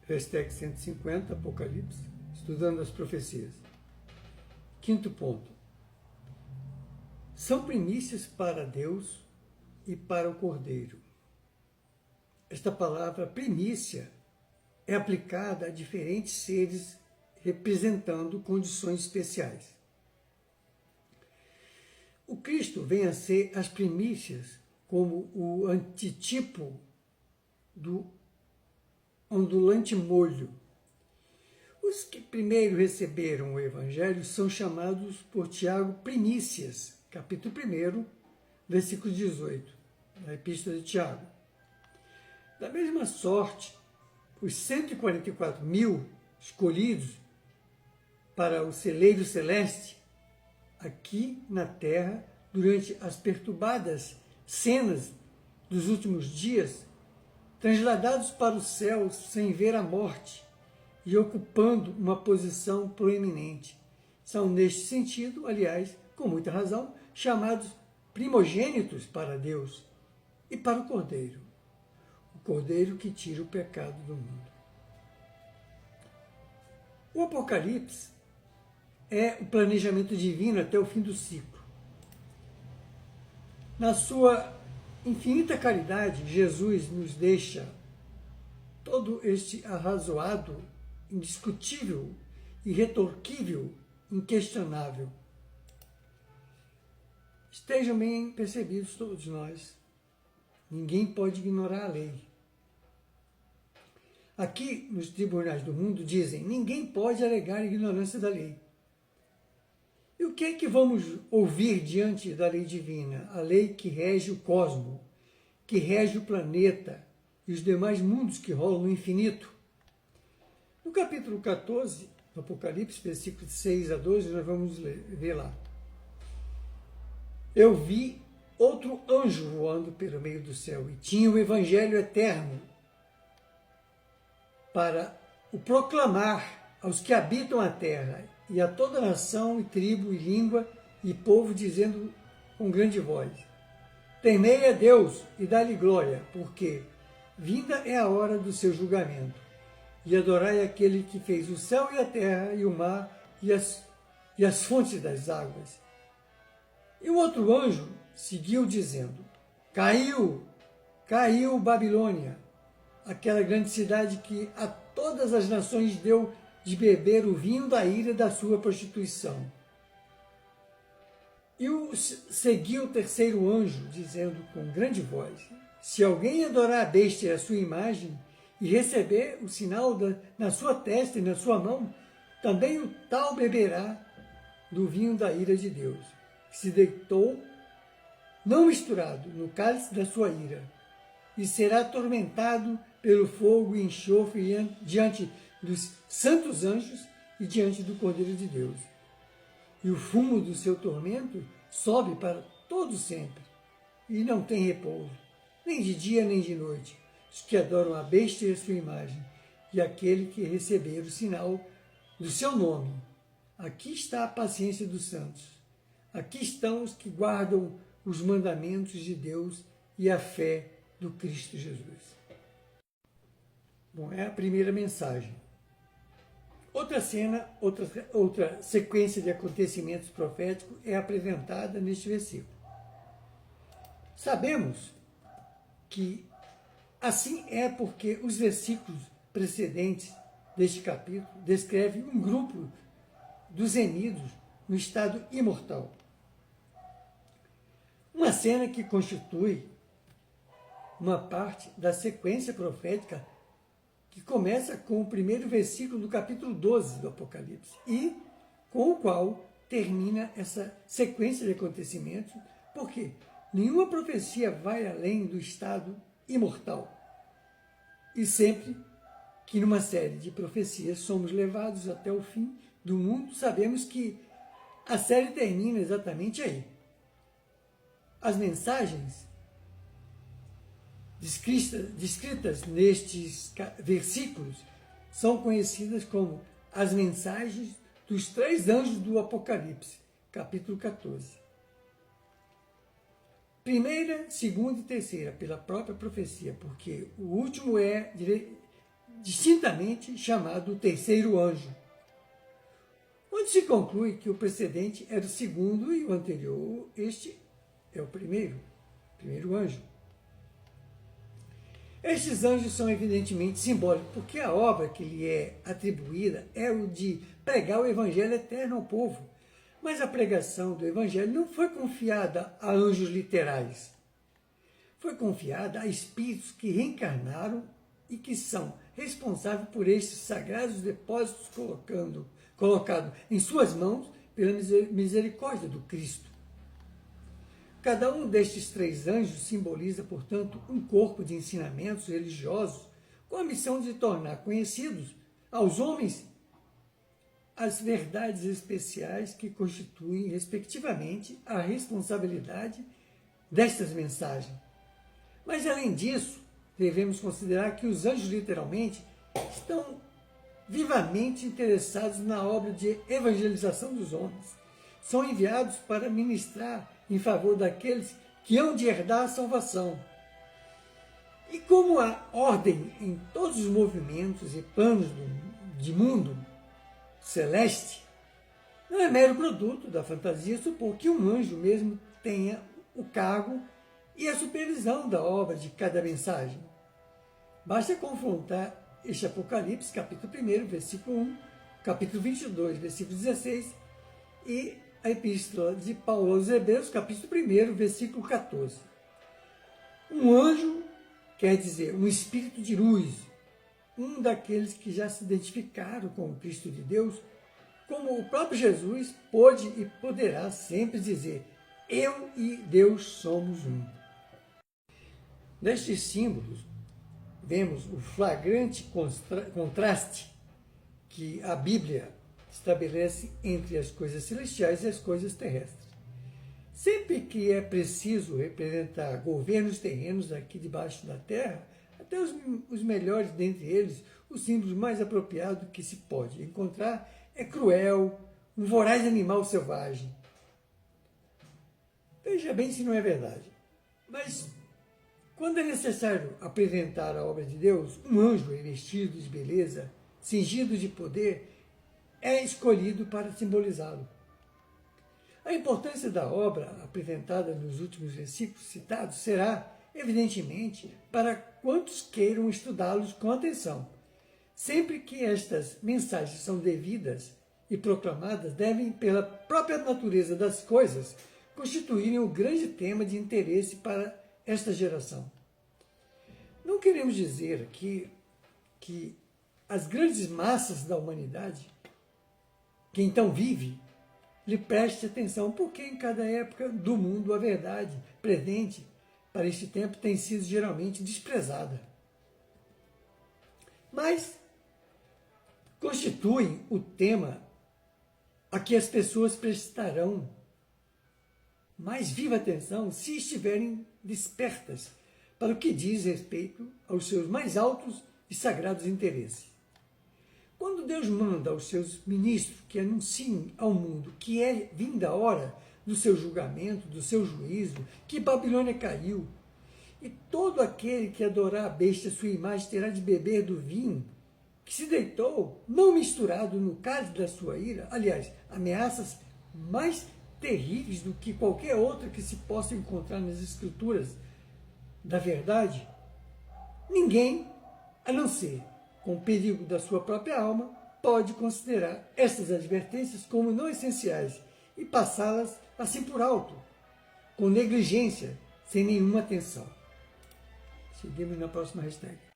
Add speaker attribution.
Speaker 1: hashtag 150, Apocalipse, estudando as profecias. Quinto ponto. São primícias para Deus e para o Cordeiro. Esta palavra primícia é aplicada a diferentes seres representando condições especiais. O Cristo vem a ser as primícias como o antitipo do ondulante molho. Os que primeiro receberam o Evangelho são chamados por Tiago primícias, capítulo 1, versículo 18, da Epístola de Tiago. Da mesma sorte, os 144 mil escolhidos para o celeiro celeste, aqui na terra, durante as perturbadas cenas dos últimos dias, transladados para o céu sem ver a morte e ocupando uma posição proeminente. São, neste sentido, aliás, com muita razão, chamados primogênitos para Deus e para o Cordeiro. O Cordeiro que tira o pecado do mundo. O Apocalipse é o planejamento divino até o fim do ciclo. Na sua infinita caridade, Jesus nos deixa todo este arrazoado, indiscutível, irretorquível, inquestionável. Estejam bem percebidos todos nós. Ninguém pode ignorar a lei. Aqui, nos tribunais do mundo, dizem, ninguém pode alegar ignorância da lei. E o que é que vamos ouvir diante da lei divina? A lei que rege o cosmos, que rege o planeta e os demais mundos que rolam no infinito. No capítulo 14 do Apocalipse, versículos 6 a 12, nós vamos ver lá. Eu vi outro anjo voando pelo meio do céu e tinha o evangelho eterno para o proclamar aos que habitam a terra e a toda nação e tribo e língua e povo, dizendo com grande voz: temei a Deus e dá-lhe glória, porque vinda é a hora do seu julgamento, e adorai aquele que fez o céu e a terra e o mar e as fontes das águas. E o outro anjo seguiu dizendo: caiu Babilônia, aquela grande cidade que a todas as nações deu de beber o vinho da ira da sua prostituição. E seguiu o terceiro anjo, dizendo com grande voz: se alguém adorar a besta e a sua imagem, e receber o sinal na sua testa e na sua mão, também o tal beberá do vinho da ira de Deus, que se deitou, não misturado, no cálice da sua ira, e será atormentado pelo fogo e enxofre diante dos santos anjos e diante do Cordeiro de Deus. E o fumo do seu tormento sobe para todo sempre, e não tem repouso, nem de dia nem de noite, os que adoram a besta e a sua imagem, e aquele que receber o sinal do seu nome. Aqui está a paciência dos santos. Aqui estão os que guardam os mandamentos de Deus e a fé do Cristo Jesus. Bom, é a primeira mensagem. Outra cena, outra sequência de acontecimentos proféticos é apresentada neste versículo. Sabemos que assim é porque os versículos precedentes deste capítulo descrevem um grupo dos remidos no estado imortal. Uma cena que constitui uma parte da sequência profética que começa com o primeiro versículo do capítulo 12 do Apocalipse e com o qual termina essa sequência de acontecimentos, porque nenhuma profecia vai além do estado imortal. E sempre que numa série de profecias somos levados até o fim do mundo, sabemos que a série termina exatamente aí. As mensagens descritas nestes versículos são conhecidas como as mensagens dos três anjos do Apocalipse, capítulo 14. Primeira, segunda e terceira, pela própria profecia, porque o último é distintamente chamado o terceiro anjo, onde se conclui que o precedente era o segundo e o anterior, este é o primeiro anjo. Estes anjos são evidentemente simbólicos, porque a obra que lhe é atribuída é o de pregar o evangelho eterno ao povo. Mas a pregação do evangelho não foi confiada a anjos literais. Foi confiada a espíritos que reencarnaram e que são responsáveis por estes sagrados depósitos colocado em suas mãos pela misericórdia do Cristo. Cada um destes três anjos simboliza, portanto, um corpo de ensinamentos religiosos com a missão de tornar conhecidos aos homens as verdades especiais que constituem, respectivamente, a responsabilidade destas mensagens. Mas, além disso, devemos considerar que os anjos, literalmente, estão vivamente interessados na obra de evangelização dos homens. São enviados para ministrar em favor daqueles que hão de herdar a salvação. E como há ordem em todos os movimentos e planos de mundo celeste, não é mero produto da fantasia supor que um anjo mesmo tenha o cargo e a supervisão da obra de cada mensagem. Basta confrontar este Apocalipse, capítulo 1, versículo 1, capítulo 22, versículo 16, e a Epístola de Paulo aos Hebreus, capítulo 1, versículo 14. Um anjo quer dizer um espírito de luz, um daqueles que já se identificaram com o Cristo de Deus, como o próprio Jesus pôde e poderá sempre dizer: eu e Deus somos um. Nestes símbolos, vemos o flagrante contraste que a Bíblia estabelece entre as coisas celestiais e as coisas terrestres. Sempre que é preciso representar governos terrenos aqui debaixo da terra, até os melhores dentre eles, os símbolos mais apropriados que se pode encontrar é cruel, um voraz animal selvagem. Veja bem se não é verdade. Mas, quando é necessário apresentar a obra de Deus, um anjo revestido de beleza, cingido de poder, é escolhido para simbolizá-lo. A importância da obra apresentada nos últimos versículos citados será, evidentemente, para quantos queiram estudá-los com atenção. Sempre que estas mensagens são devidas e proclamadas, devem, pela própria natureza das coisas, constituírem o grande tema de interesse para esta geração. Não queremos dizer aqui que as grandes massas da humanidade, que então vive, lhe preste atenção, porque em cada época do mundo a verdade presente para este tempo tem sido geralmente desprezada. Mas constituem o tema a que as pessoas prestarão mais viva atenção se estiverem despertas para o que diz respeito aos seus mais altos e sagrados interesses. Quando Deus manda aos seus ministros que anunciem ao mundo que é vinda a hora do seu julgamento, do seu juízo, que Babilônia caiu, e todo aquele que adorar a besta, sua imagem, terá de beber do vinho que se deitou, não misturado no cálice da sua ira, aliás, ameaças mais terríveis do que qualquer outra que se possa encontrar nas escrituras da verdade, ninguém, a não ser com o perigo da sua própria alma, pode considerar estas advertências como não essenciais e passá-las assim por alto, com negligência, sem nenhuma atenção. Seguimos na próxima hashtag.